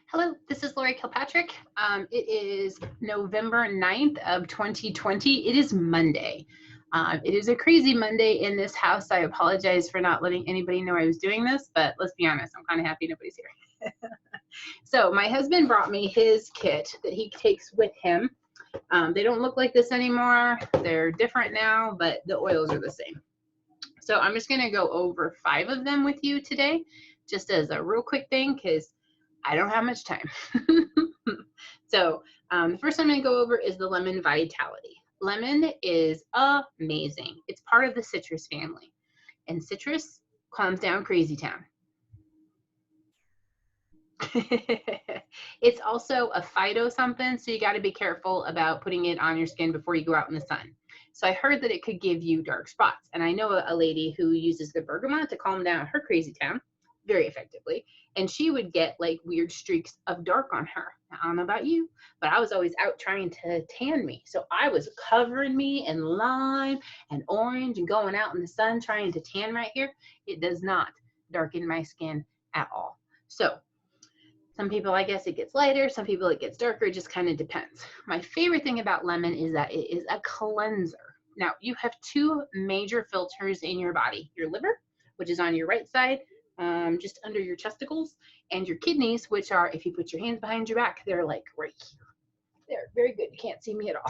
Hello, this is Lori Kilpatrick. It is November 9th of 2020. It is Monday. It is a crazy Monday in this house. I apologize for not letting anybody know I was doing this, but let's be honest, I'm kind of happy nobody's here. So my husband brought me his kit that he takes with him. They don't look like this anymore. They're different now, but the oils are the same. So I'm just going to go over 5 of them with you today, just as a real quick thing, because I don't have much time. So the first I'm going to go over is the Lemon Vitality. Lemon is amazing. It's part of the citrus family, and citrus calms down crazy town. It's also a phyto something, so you got to be careful about putting it on your skin before you go out in the sun. So I heard that it could give you dark spots, and I know a lady who uses the bergamot to calm down her crazy town very effectively, and she would get like weird streaks of dark on her. Now, I don't know about you, but I was always out trying to tan me, so I was covering me in lime and orange and going out in the sun trying to tan right here. It does not darken my skin at all. So some people, I guess it gets lighter, some people it gets darker, it just kind of depends. My favorite thing about lemon is that it is a cleanser. Now, you have 2 major filters in your body: your liver, which is on your right side, just under your testicles, and your kidneys, which are, if you put your hands behind your back, they're like right here. They're very good. You can't see me at all.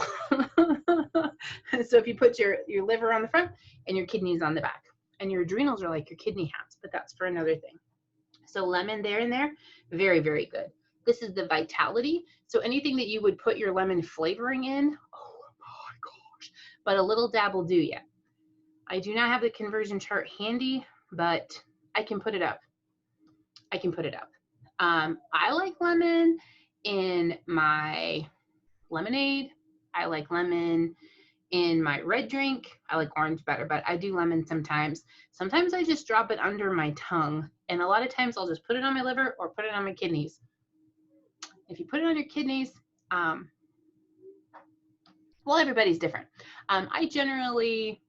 So if you put your liver on the front and your kidneys on the back, and your adrenals are like your kidney hats, but that's for another thing. So lemon there and there, very, very good. This is the Vitality. So anything that you would put your lemon flavoring in, oh my gosh, but a little dab will do ya. I do not have the conversion chart handy, but I can put it up. I like lemon in my lemonade. I like lemon in my red drink. I like orange better, but I do lemon sometimes. Sometimes I just drop it under my tongue, and a lot of times I'll just put it on my liver or put it on my kidneys. If you put it on your kidneys, well, everybody's different. I generally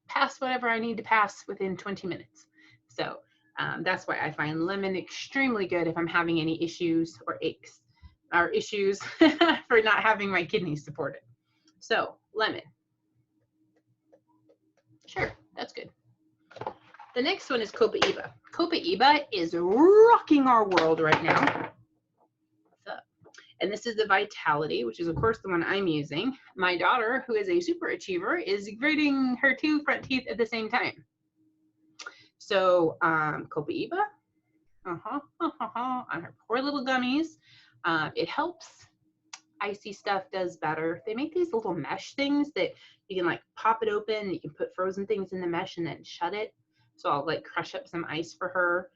pass whatever I need to pass within 20 minutes. So that's why I find lemon extremely good if I'm having any issues or aches or issues for not having my kidneys supported. So lemon. Sure, that's good. The next one is Copiaba. Copiaba is rocking our world right now. And this is the Vitality, which is of course the one I'm using. My daughter, who is a super achiever, is gritting her 2 front teeth at the same time. So Copiaba, on her poor little gummies. It helps. Icy stuff does better. They make these little mesh things that you can like pop it open and you can put frozen things in the mesh and then shut it. So I'll like crush up some ice for her,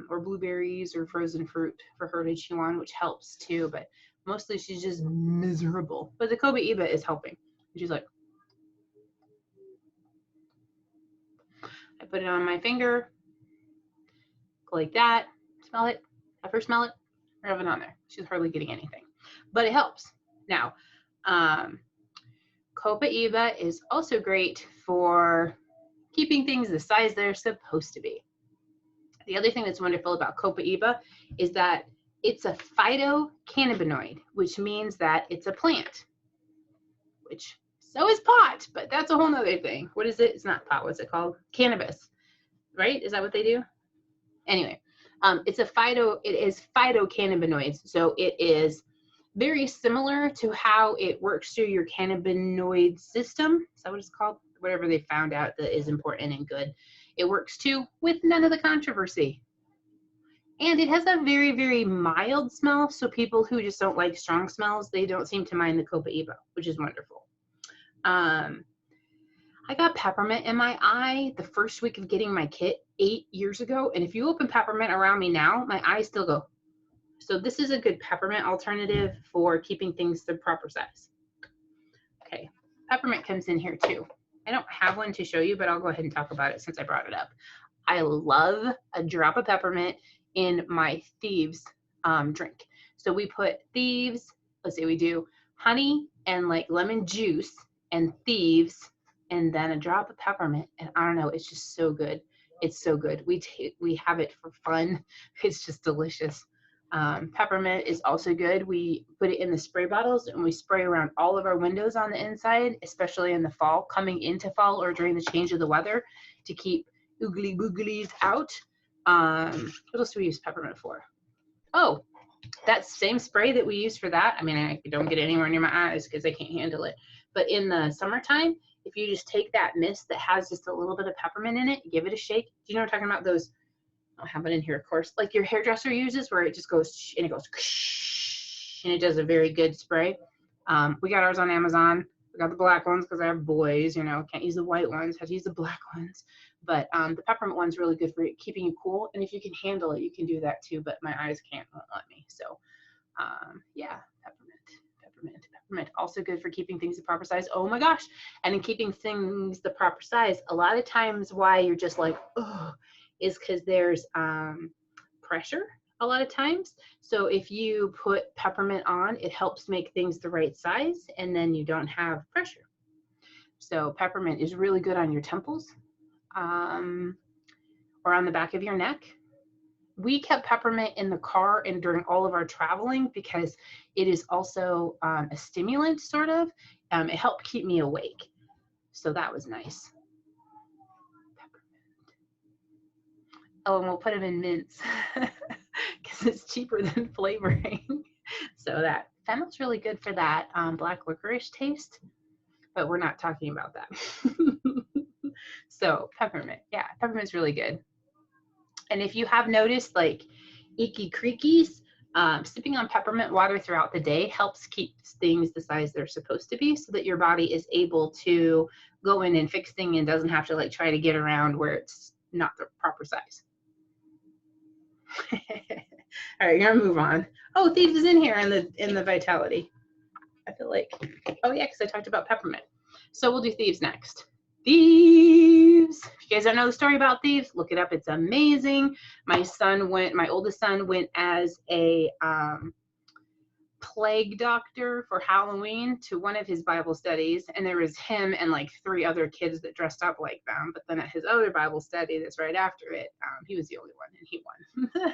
or blueberries or frozen fruit for her to chew on, which helps too, but mostly she's just miserable. But the Copiaba is helping. She's like, I put it on my finger, go like that, smell it, have her smell it, rub it on there. She's hardly getting anything, but it helps. Now, Copiaba is also great for keeping things the size they're supposed to be. The other thing that's wonderful about Copiaba is that it's a phytocannabinoid, which means that it's a plant, which so is pot, but that's a whole nother thing. What is it? It's not pot. What's it called? Cannabis, right? Is that what they do? Anyway, it is phytocannabinoids. So it is very similar to how it works through your cannabinoid system. Is that what it's called? Whatever they found out that is important and good. It works too, with none of the controversy. And it has a very, very mild smell. So people who just don't like strong smells, they don't seem to mind the Copiaba, which is wonderful. I got peppermint in my eye the first week of getting my kit 8 years ago. And if you open peppermint around me now, my eyes still go. So this is a good peppermint alternative for keeping things the proper size. Okay, peppermint comes in here too. I don't have one to show you, but I'll go ahead and talk about it since I brought it up. I love a drop of peppermint in my Thieves drink. So we put Thieves, let's say we do honey and like lemon juice and Thieves, and then a drop of peppermint. And I don't know, it's just so good. It's so good. We have it for fun. It's just delicious. Peppermint is also good. We put it in the spray bottles and we spray around all of our windows on the inside, especially in the fall, coming into fall or during the change of the weather to keep oogly googlies out. What else do we use peppermint for? Oh, that same spray that we use for that. I mean, I don't get anywhere near my eyes because I can't handle it. But in the summertime, if you just take that mist that has just a little bit of peppermint in it, give it a shake. Do you know what I'm talking about? Those, I'll have it in here, of course, like your hairdresser uses, where it just goes and it goes and it does a very good spray. We got ours on Amazon. We got the black ones because I have boys, you know, can't use the white ones, have to use the black ones. But the peppermint one's really good for keeping you cool. And if you can handle it, you can do that too. But my eyes won't let me. So yeah, peppermint. Also good for keeping things the proper size. Oh my gosh. And in keeping things the proper size, a lot of times why you're just like, oh, is because there's pressure a lot of times. So if you put peppermint on, it helps make things the right size and then you don't have pressure. So peppermint is really good on your temples or on the back of your neck. We kept peppermint in the car and during all of our traveling because it is also a stimulant, sort of. It helped keep me awake. So that was nice. Oh, and we'll put them in mints because it's cheaper than flavoring. So that smells really good for that black licorice taste, but we're not talking about that. So peppermint, yeah, peppermint's really good. And if you have noticed like icky creakies, sipping on peppermint water throughout the day helps keep things the size they're supposed to be so that your body is able to go in and fix things and doesn't have to like try to get around where it's not the proper size. All right, you're gonna move on. Oh, Thieves is in here in the Vitality. I feel like, oh yeah, because I talked about peppermint. So we'll do Thieves next. Thieves. If you guys don't know the story about Thieves, look it up. It's amazing. My oldest son went as a plague doctor for Halloween to one of his Bible studies, and there was him and like 3 other kids that dressed up like them. But then at his other Bible study that's right after it, he was the only one and he won.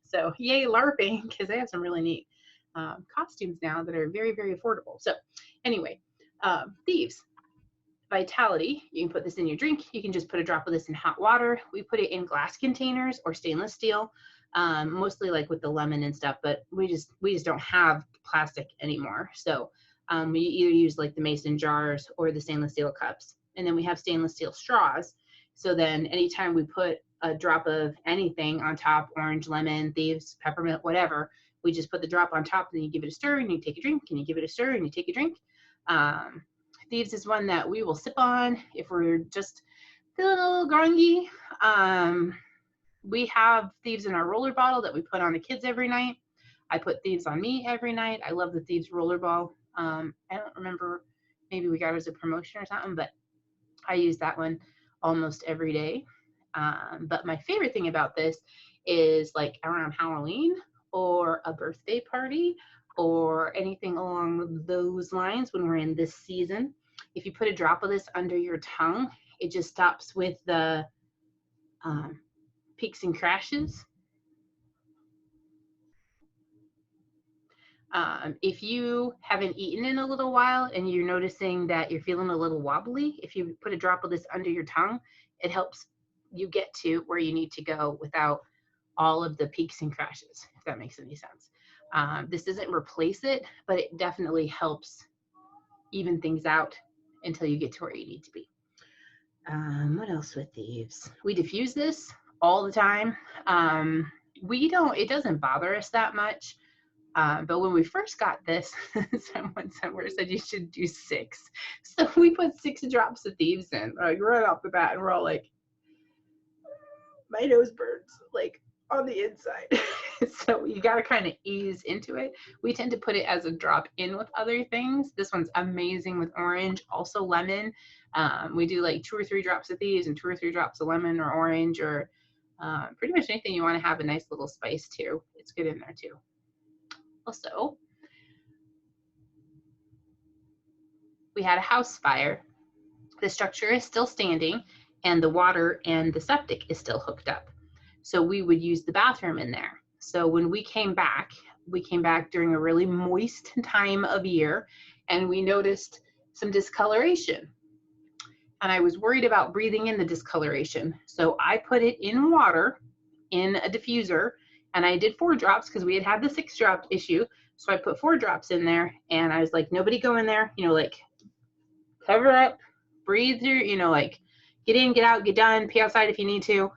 So yay LARPing, because they have some really neat costumes now that are very, very affordable. So anyway, Thieves. Vitality, you can put this in your drink. You can just put a drop of this in hot water. We put it in glass containers or stainless steel, mostly like with the lemon and stuff, but we just don't have plastic anymore. So we either use like the mason jars or the stainless steel cups. And then we have stainless steel straws. So then anytime we put a drop of anything on top, orange, lemon, Thieves, peppermint, whatever, we just put the drop on top and then you give it a stir and you take a drink and you give it a stir and you take a drink. Thieves is one that we will sip on if we're just feeling a little groggy. We have Thieves in our roller bottle that we put on the kids every night. I put Thieves on me every night. I love the Thieves roller ball. I don't remember, maybe we got it as a promotion or something, but I use that one almost every day. But my favorite thing about this is like around Halloween or a birthday party or anything along those lines when we're in this season. If you put a drop of this under your tongue, it just stops with the peaks and crashes. If you haven't eaten in a little while and you're noticing that you're feeling a little wobbly, if you put a drop of this under your tongue, it helps you get to where you need to go without all of the peaks and crashes, if that makes any sense. This doesn't replace it, but it definitely helps even things out until you get to where you need to be. What else with Thieves? We diffuse this all the time. It doesn't bother us that much. But when we first got this, someone somewhere said you should do 6. So we put 6 drops of Thieves in, like right off the bat, and we're all like, my nose burns, like on the inside. So you got to kind of ease into it. We tend to put it as a drop in with other things. This one's amazing with orange, also lemon. We do like 2 or 3 drops of Thieves and 2 or 3 drops of lemon or orange or pretty much anything you want to have a nice little spice to. It's good in there too. Also, we had a house fire. The structure is still standing and the water and the septic is still hooked up. So we would use the bathroom in there. So when we came back during a really moist time of year, and we noticed some discoloration. And I was worried about breathing in the discoloration. So I put it in water in a diffuser, and I did 4 drops because we had the 6 drop issue. So I put 4 drops in there, and I was like, nobody go in there, you know, like cover up, breathe through, you know, like get in, get out, get done, pee outside if you need to.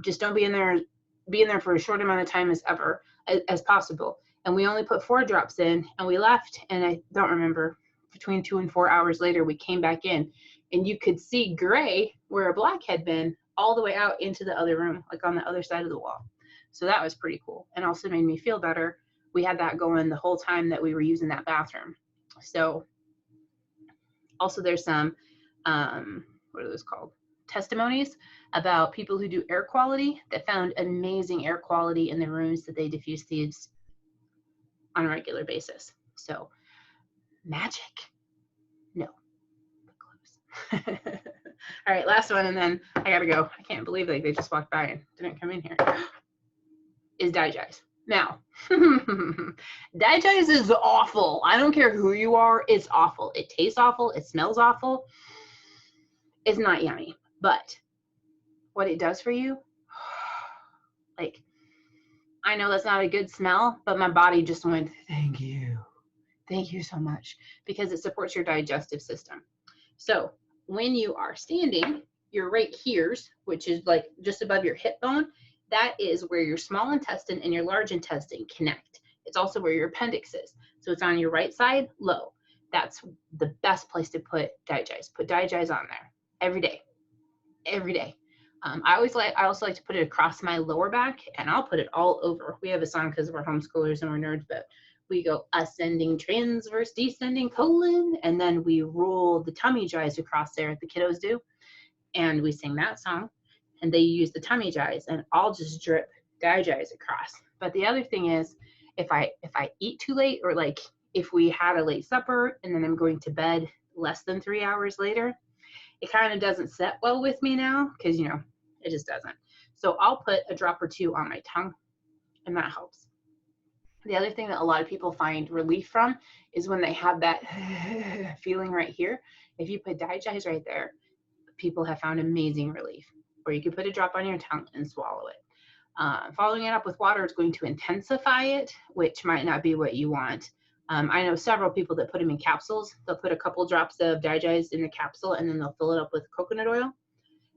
Just don't be in there for a short amount of time as possible. And we only put 4 drops in, and we left, and I don't remember, between 2 and 4 hours later, we came back in, and you could see gray where a black had been all the way out into the other room, like on the other side of the wall. So that was pretty cool, and also made me feel better. We had that going the whole time that we were using that bathroom. So also there's some, what are those called? Testimonies about people who do air quality that found amazing air quality in the rooms that they diffuse Thieves on a regular basis. So magic? No, but close. All right, last one, and then I gotta go. I can't believe like they just walked by and didn't come in here. Is DiGize. Now, DiGize is awful. I don't care who you are, it's awful. It tastes awful, it smells awful. It's not yummy, but what it does for you, like, I know that's not a good smell, but my body just went, thank you so much, because it supports your digestive system. So when you are standing, your right here's, which is like just above your hip bone, that is where your small intestine and your large intestine connect. It's also where your appendix is. So it's on your right side, low. That's the best place to put DiGize. Put DiGize on there every day. I also like to put it across my lower back, and I'll put it all over. We have a song because we're homeschoolers and we're nerds, but we go ascending, transverse, descending, colon, and then we roll the tummy jize across there, the kiddos do, and we sing that song, and they use the tummy jize, and I'll just drip DiGize across. But the other thing is, if I eat too late, or like if we had a late supper and then I'm going to bed less than 3 hours later, it kind of doesn't set well with me now, because, you know, it just doesn't. So I'll put a drop or 2 on my tongue, and that helps. The other thing that a lot of people find relief from is when they have that feeling right here. If you put DiGize right there, people have found amazing relief. Or you can put a drop on your tongue and swallow it. Following it up with water is going to intensify it, which might not be what you want. I know several people that put them in capsules. They'll put a couple drops of DiGize in the capsule, and then they'll fill it up with coconut oil,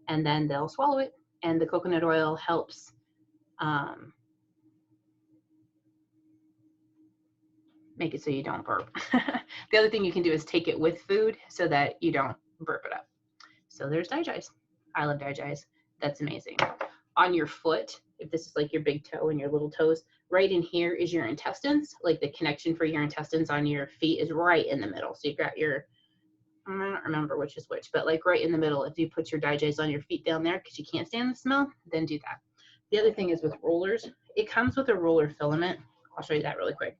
and then they'll swallow it. And the coconut oil helps make it so you don't burp. The other thing you can do is take it with food so that you don't burp it up. So there's DiGize. I love DiGize. That's amazing. On your foot, if this is like your big toe and your little toes, right in here is your intestines. Like the connection for your intestines on your feet is right in the middle. So you've got your, I don't remember which is which, but like right in the middle, if you put your DiGize on your feet down there because you can't stand the smell, then do that. The other thing is with rollers, it comes with a roller filament. I'll show you that really quick.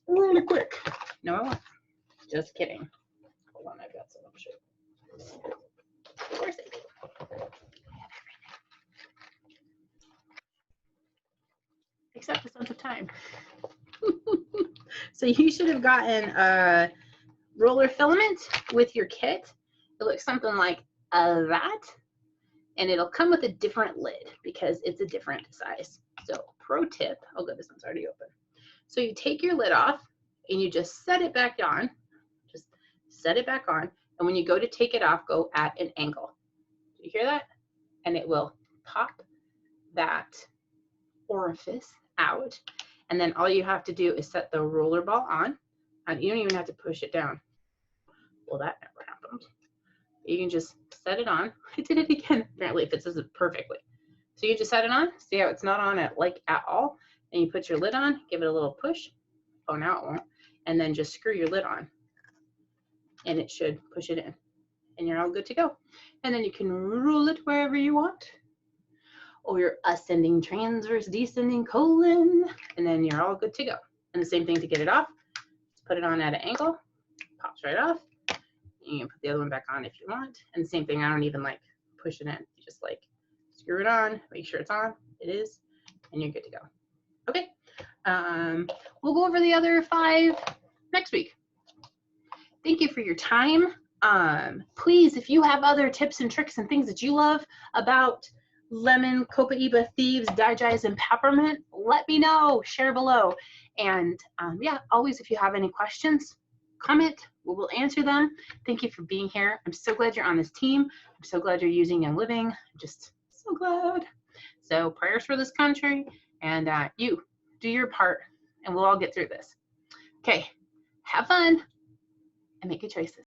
Really quick. No, I won't. Just kidding. Hold on, I've got some. I'll show you. Of course I do. I have everything. Except the sense of time. So you should have gotten a roller filament with your kit. It looks something like that, and it'll come with a different lid because it's a different size. So pro tip, oh good, this one's already open. So you take your lid off and you just set it back on, just set it back on, and when you go to take it off, go at an angle. Do you hear that? And it will pop that orifice out, and then all you have to do is set the roller ball on, and you don't even have to push it down. Well, that never happened. You can just set it on. I did it again. Apparently it fits it perfectly. So you just set it on. See how it's not on at all? And you put your lid on, give it a little push. Oh, now it won't. And then just screw your lid on, and it should push it in, and you're all good to go. And then you can roll it wherever you want, or your ascending, transverse, descending, colon, and then you're all good to go. And the same thing to get it off. Just put it on at an angle, pops right off. You can put the other one back on if you want. And the same thing, I don't even like push it in. You just like screw it on, make sure it's on. It is, and you're good to go. Okay. We'll go over the other 5 next week. Thank you for your time. Please, if you have other tips and tricks and things that you love about lemon, Copiaba, Thieves, DiGize, and Peppermint, let me know. Share below. And yeah, always, if you have any questions, comment. We will answer them. Thank you for being here. I'm so glad you're on this team. I'm so glad you're using Young Living. I'm just so glad. So prayers for this country, and you do your part, and we'll all get through this. Okay, have fun and make good choices.